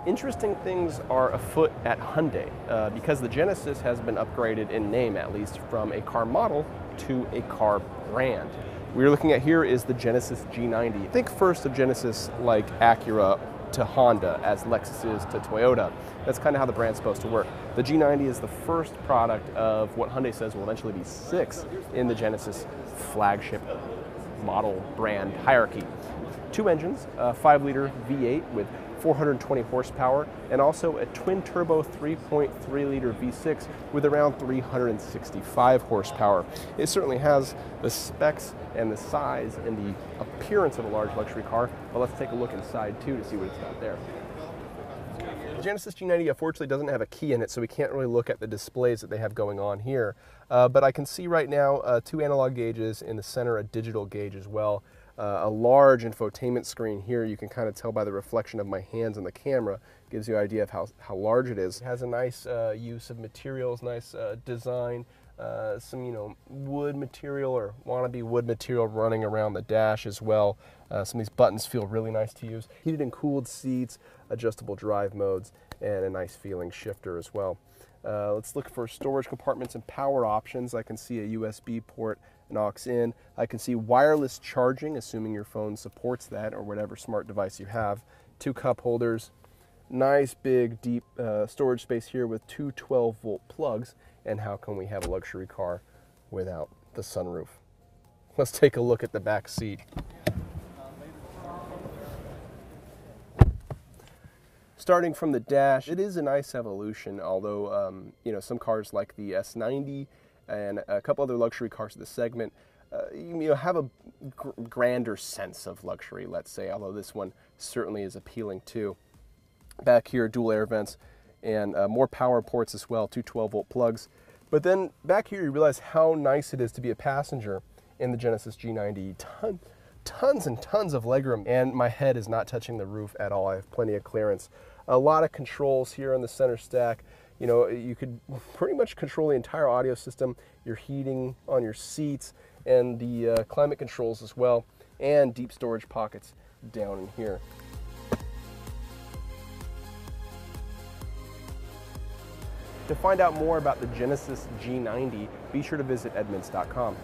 Interesting things are afoot at Hyundai because the Genesis has been upgraded in name, at least, from a car model to a car brand. What we're looking at here is the Genesis G90. Think first of Genesis like Acura to Honda, as Lexus is to Toyota. That's kind of how the brand's supposed to work. The G90 is the first product of what Hyundai says will eventually be 6 in the Genesis flagship model brand hierarchy. 2 engines, a 5-liter V8 with 420 horsepower, and also a twin-turbo 3.3-liter V6 with around 365 horsepower. It certainly has the specs and the size and the appearance of a large luxury car, but let's take a look inside too to see what it's got there. The Genesis G90 unfortunately doesn't have a key in it, so we can't really look at the displays that they have going on here. But I can see right now 2 analog gauges, in the center a digital gauge as well. A large infotainment screen here. You can kind of tell by the reflection of my hands on the camera. Gives you an idea of how large it is. It has a nice use of materials, nice design, some wood material or wannabe wood material running around the dash as well. Some of these buttons feel really nice to use. Heated and cooled seats, adjustable drive modes, and a nice feeling shifter as well. Let's look for storage compartments and power options. I can see a USB port, an aux in. I can see wireless charging, assuming your phone supports that or whatever smart device you have. 2 cup holders, nice big deep storage space here with 2 12-volt plugs. And how can we have a luxury car without the sunroof? Let's take a look at the back seat. Starting from the dash, it is a nice evolution, although some cars like the S90 and a couple other luxury cars in the segment have a grander sense of luxury, let's say, although this one certainly is appealing too. Back here, dual air vents and more power ports as well, 2 12-volt plugs. But then back here you realize how nice it is to be a passenger in the Genesis G90. Tons and tons of legroom, and my head is not touching the roof at all. I have plenty of clearance. A lot of controls here on the center stack. You could pretty much control the entire audio system, your heating on your seats, and the climate controls as well, and deep storage pockets down in here. To find out more about the Genesis G90, be sure to visit Edmunds.com.